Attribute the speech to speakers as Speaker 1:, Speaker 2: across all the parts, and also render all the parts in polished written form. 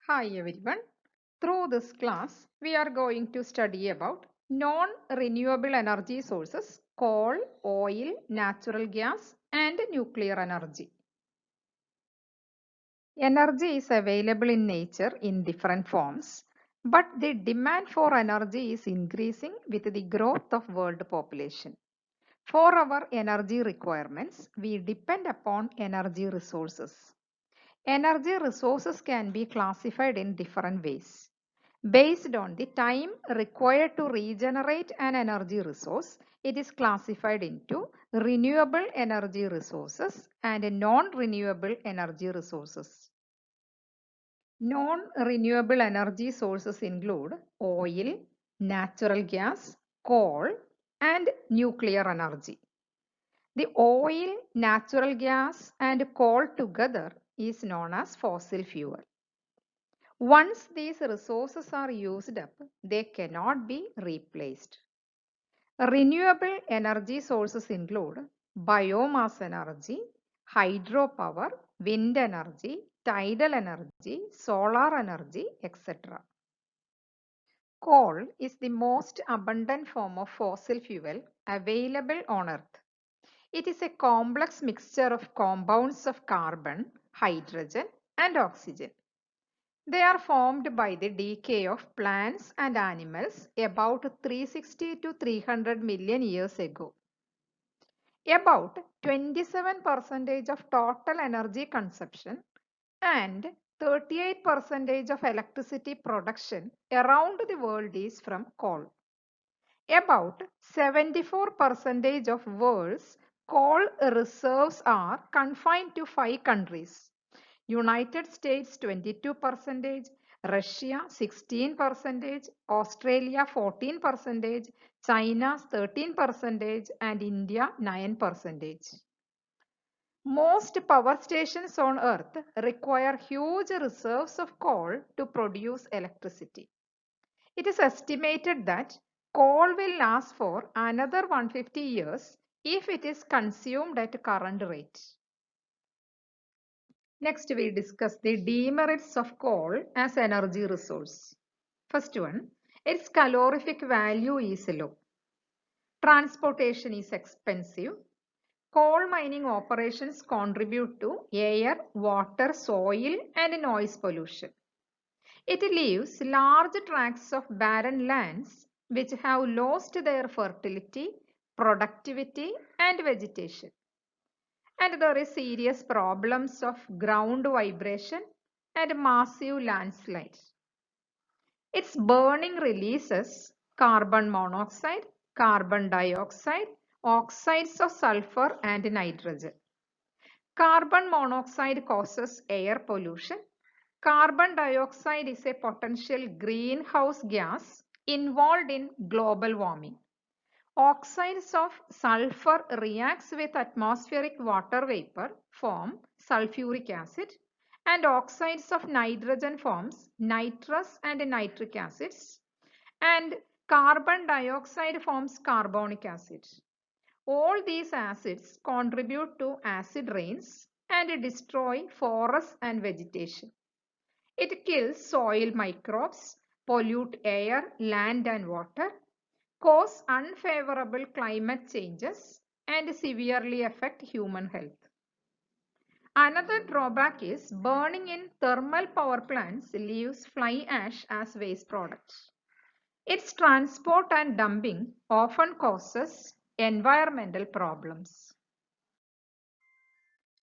Speaker 1: Hi everyone. Through this class, we are going to study about non-renewable energy sources, coal, oil, natural gas, and nuclear energy. Energy is available in nature in different forms, but the demand for energy is increasing with the growth of world population. For our energy requirements, we depend upon energy resources. Energy resources can be classified in different ways. Based on the time required to regenerate an energy resource, it is classified into renewable energy resources and non-renewable energy resources. Non-renewable energy sources include oil, natural gas, coal, and nuclear energy. The oil, natural gas, and coal together is known as fossil fuel. Once these resources are used up, they cannot be replaced. Renewable energy sources include biomass energy, hydropower, wind energy, tidal energy, solar energy, etc. Coal is the most abundant form of fossil fuel available on Earth. It is a complex mixture of compounds of carbon, hydrogen, and oxygen. They are formed by the decay of plants and animals about 360 to 300 million years ago. About 27% of total energy consumption and 38% of electricity production around the world is from coal. About 74% of world's coal reserves are confined to 5 countries. United States 22%, Russia 16%, Australia 14%, China 13%, and India 9%. Most power stations on Earth require huge reserves of coal to produce electricity. It is estimated that coal will last for another 150 years if it is consumed at current rate. Next, we discuss the demerits of coal as energy resource. First one, its calorific value is low. Transportation is expensive. Coal mining operations contribute to air, water, soil, and noise pollution. It leaves large tracts of barren lands which have lost their fertility, productivity, and vegetation. And there is serious problems of ground vibration and massive landslides. Its burning releases carbon monoxide, carbon dioxide, oxides of sulfur, and nitrogen. Carbon monoxide causes air pollution. Carbon dioxide is a potential greenhouse gas involved in global warming. Oxides of sulfur reacts with atmospheric water vapor, form sulfuric acid, and oxides of nitrogen forms nitrous and nitric acids, and carbon dioxide forms carbonic acid. All these acids contribute to acid rains and destroy forests and vegetation. It kills soil microbes, pollute air, land, and water, cause unfavorable climate changes, and severely affect human health. Another drawback is burning in thermal power plants leaves fly ash as waste products. Its transport and dumping often causes environmental problems.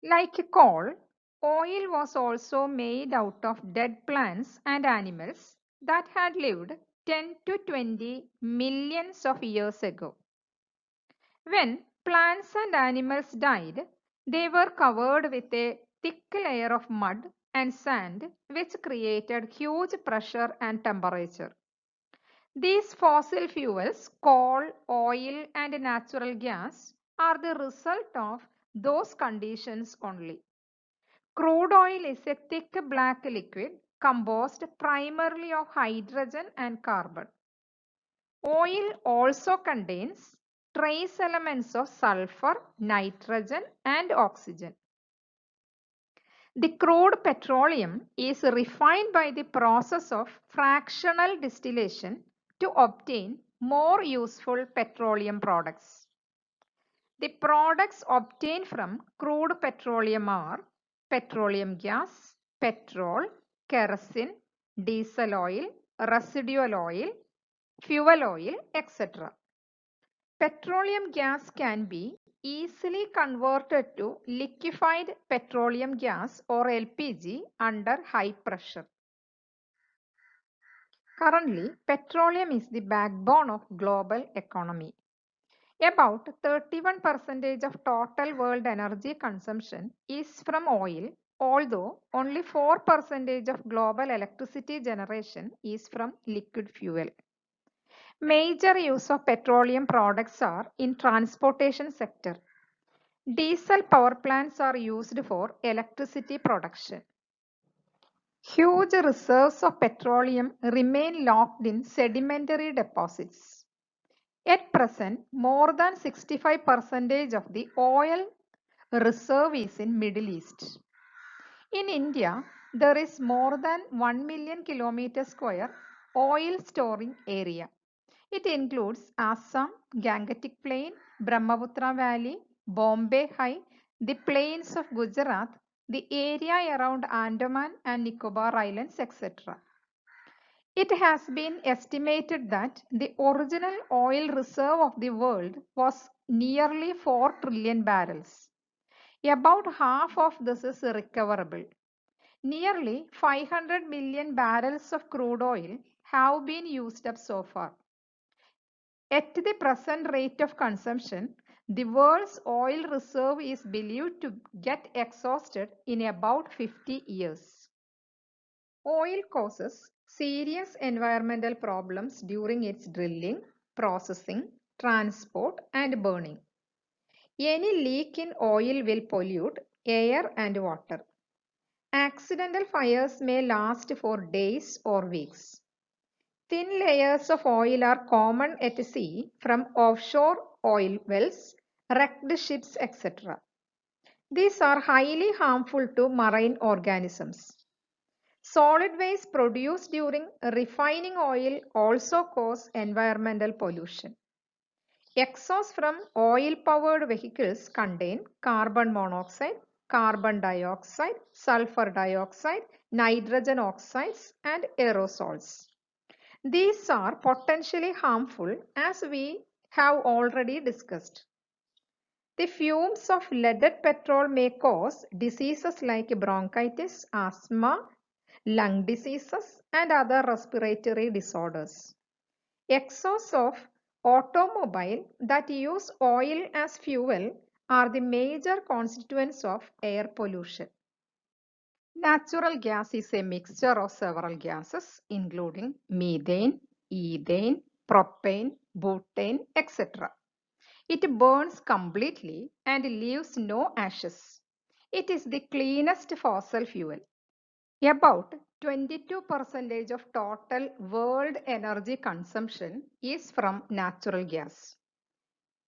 Speaker 1: Like coal, oil was also made out of dead plants and animals that had lived 10 to 20 millions of years ago. When plants and animals died, they were covered with a thick layer of mud and sand, which created huge pressure and temperature. These fossil fuels, coal, oil, and natural gas, are the result of those conditions only. Crude oil is a thick black liquid composed primarily of hydrogen and carbon. Oil also contains trace elements of sulfur, nitrogen, and oxygen. The crude petroleum is refined by the process of fractional distillation to obtain more useful petroleum products. The products obtained from crude petroleum are petroleum gas, petrol, kerosene, diesel oil, residual oil, fuel oil, etc. Petroleum gas can be easily converted to liquefied petroleum gas or LPG under high pressure. Currently, petroleum is the backbone of global economy. About 31% of total world energy consumption is from oil, although only 4% of global electricity generation is from liquid fuel. Major use of petroleum products are in transportation sector. Diesel power plants are used for electricity production. Huge reserves of petroleum remain locked in sedimentary deposits. At present, more than 65% of the oil reserve is in Middle East. In India, there is more than 1 million kilometer square oil storing area. It includes Assam, Gangetic Plain, Brahmaputra Valley, Bombay High, the plains of Gujarat, the area around Andaman and Nicobar Islands, etc. It has been estimated that the original oil reserve of the world was nearly 4 trillion barrels. About half of this is recoverable. Nearly 500 million barrels of crude oil have been used up so far. At the present rate of consumption, the world's oil reserve is believed to get exhausted in about 50 years. Oil causes serious environmental problems during its drilling, processing, transport, and burning. Any leak in oil will pollute air and water. Accidental fires may last for days or weeks. Thin layers of oil are common at sea from offshore oil wells, wrecked ships, etc. These are highly harmful to marine organisms. Solid waste produced during refining oil also cause environmental pollution. Exhaust from oil-powered vehicles contain carbon monoxide, carbon dioxide, sulfur dioxide, nitrogen oxides, and aerosols. These are potentially harmful as we have already discussed. The fumes of leaded petrol may cause diseases like bronchitis, asthma, lung diseases, and other respiratory disorders. Exhausts of automobile that use oil as fuel are the major constituents of air pollution. Natural gas is a mixture of several gases including methane, ethane, propane, butane, etc. It burns completely and leaves no ashes. It is the cleanest fossil fuel. About 22% of total world energy consumption is from natural gas.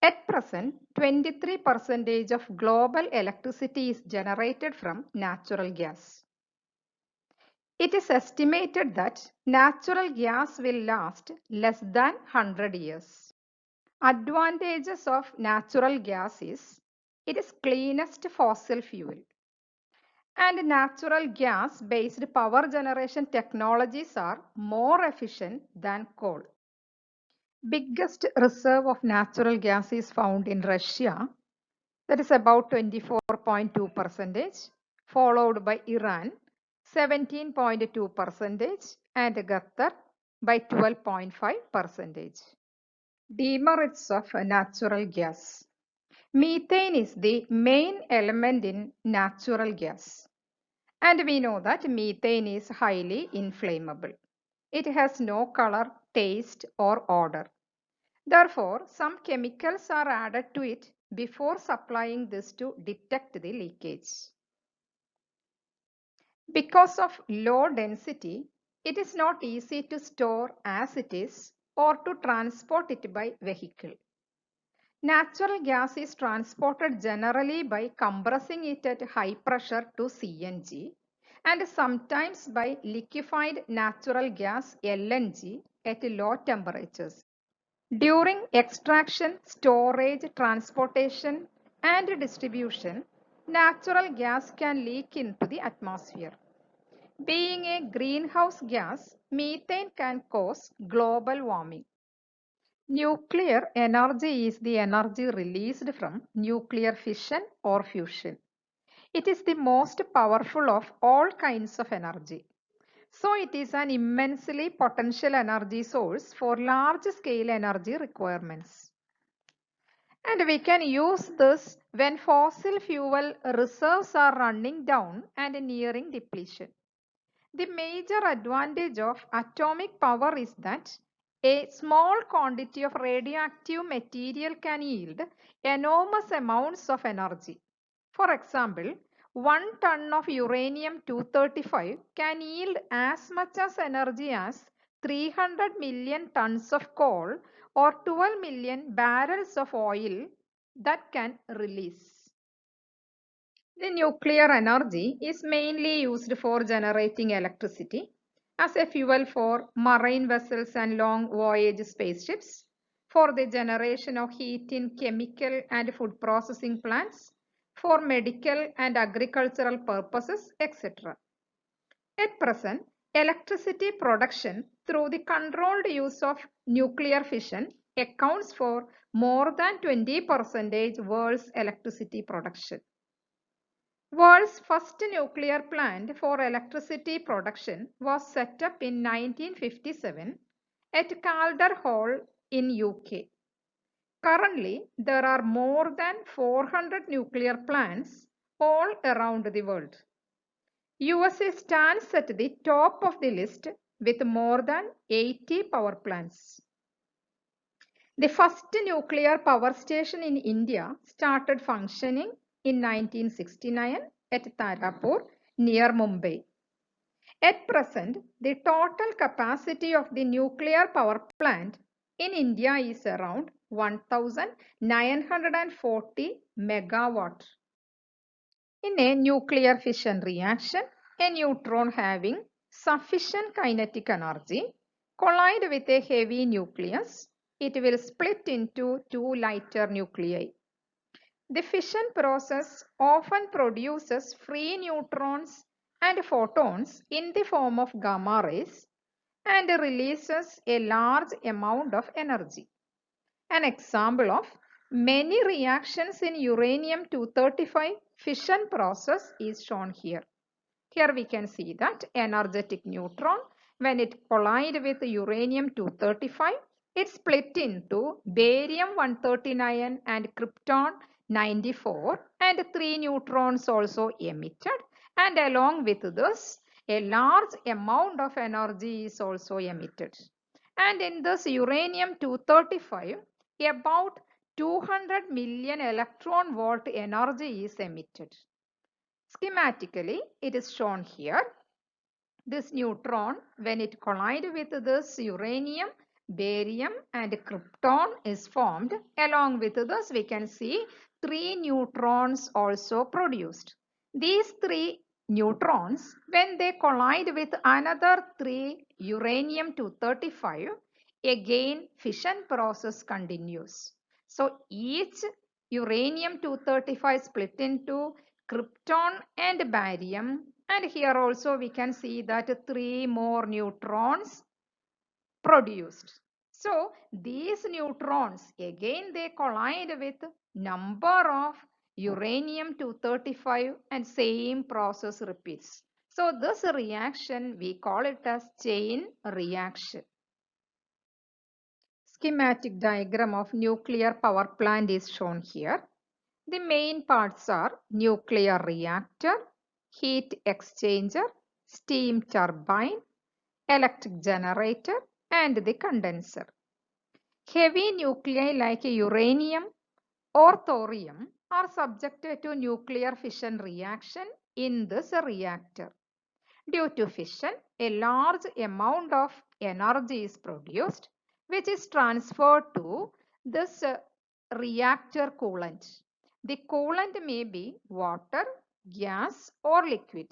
Speaker 1: At present, 23% of global electricity is generated from natural gas. It is estimated that natural gas will last less than 100 years. Advantages of natural gas is it is cleanest fossil fuel. And natural gas based power generation technologies are more efficient than coal. Biggest reserve of natural gas is found in Russia, that is about 24.2%, followed by Iran 17.2% and Qatar by 12.5%. Demerits of natural gas. Methane is the main element in natural gas. And we know that methane is highly inflammable. It has no color, taste, or odor. Therefore, some chemicals are added to it before supplying this to detect the leakage. Because of low density, it is not easy to store as it is or to transport it by vehicle. Natural gas is transported generally by compressing it at high pressure to CNG and sometimes by liquefied natural gas LNG at low temperatures. During extraction, storage, transportation, and distribution, natural gas can leak into the atmosphere. Being a greenhouse gas, methane can cause global warming. Nuclear energy is the energy released from nuclear fission or fusion. It is the most powerful of all kinds of energy. So it is an immensely potential energy source for large-scale energy requirements. And we can use this when fossil fuel reserves are running down and nearing depletion. The major advantage of atomic power is that a small quantity of radioactive material can yield enormous amounts of energy. For example, 1 ton of uranium-235 can yield as much as energy as 300 million tons of coal or 12 million barrels of oil that can release. The nuclear energy is mainly used for generating electricity as a fuel for marine vessels and long voyage spaceships, for the generation of heat in chemical and food processing plants, for medical and agricultural purposes, etc. At present, electricity production through the controlled use of nuclear fission accounts for more than 20% world's electricity production. World's first nuclear plant for electricity production was set up in 1957 at Calder Hall in UK. Currently, there are more than 400 nuclear plants all around the world. USA stands at the top of the list with more than 80 power plants. The first nuclear power station in India started functioning in 1969 at Tarapur near Mumbai. At present, the total capacity of the nuclear power plant in India is around 1940 megawatt. In a nuclear fission reaction, a neutron having sufficient kinetic energy collide with a heavy nucleus. It will split into two lighter nuclei. The fission process often produces free neutrons and photons in the form of gamma rays and releases a large amount of energy. An example of many reactions in uranium-235 fission process is shown here. Here we can see that energetic neutron, when it collides with uranium-235, it split into barium-139 and krypton-94 and 3 neutrons also emitted, and along with this a large amount of energy is also emitted. And in this uranium-235, about 200 million electron volt energy is emitted. Schematically, it is shown here. This neutron, when it collides with this uranium, barium and krypton is formed. Along with this, we can see 3 neutrons also produced. These 3 neutrons, when they collide with another 3 uranium-235, again fission process continues. So each uranium-235 split into krypton and barium, and here also we can see that 3 more neutrons produced. So these neutrons again they collide with number of uranium-235 and same process repeats. So this reaction we call it as chain reaction. Schematic diagram of nuclear power plant is shown here. The main parts are nuclear reactor, heat exchanger, steam turbine, electric generator, and the condenser. Heavy nuclei like uranium or thorium are subjected to nuclear fission reaction in this reactor. Due to fission, a large amount of energy is produced, which is transferred to this reactor coolant. The coolant may be water, gas, or liquid.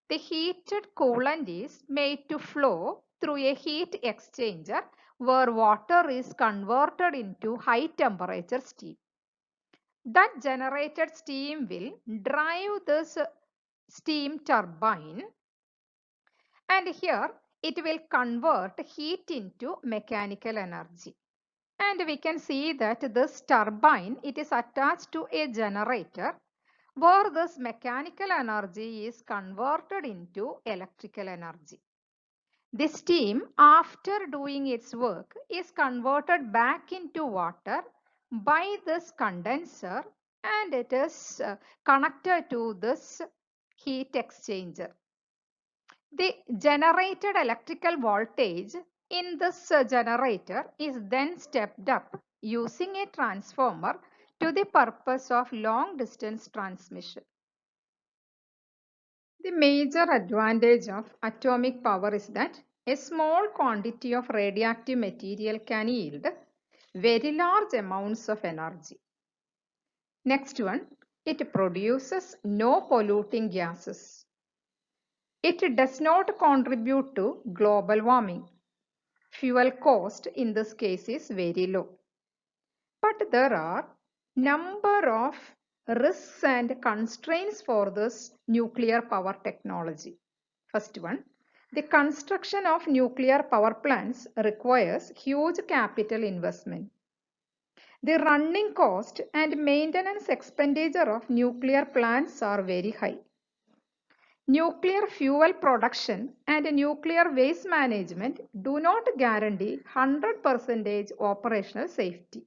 Speaker 1: The heated coolant is made to flow through a heat exchanger where water is converted into high temperature steam. That generated steam will drive this steam turbine, and here it will convert heat into mechanical energy. And we can see that this turbine, it is attached to a generator where this mechanical energy is converted into electrical energy. The steam, after doing its work, is converted back into water by this condenser, and it is connected to this heat exchanger. The generated electrical voltage in this generator is then stepped up using a transformer to the purpose of long distance transmission. The major advantage of atomic power is that a small quantity of radioactive material can yield very large amounts of energy. Next one, it produces no polluting gases. It does not contribute to global warming. Fuel cost in this case is very low. But there are number of risks and constraints for this nuclear power technology. First one, the construction of nuclear power plants requires huge capital investment. The running cost and maintenance expenditure of nuclear plants are very high. Nuclear fuel production and nuclear waste management do not guarantee 100% operational safety.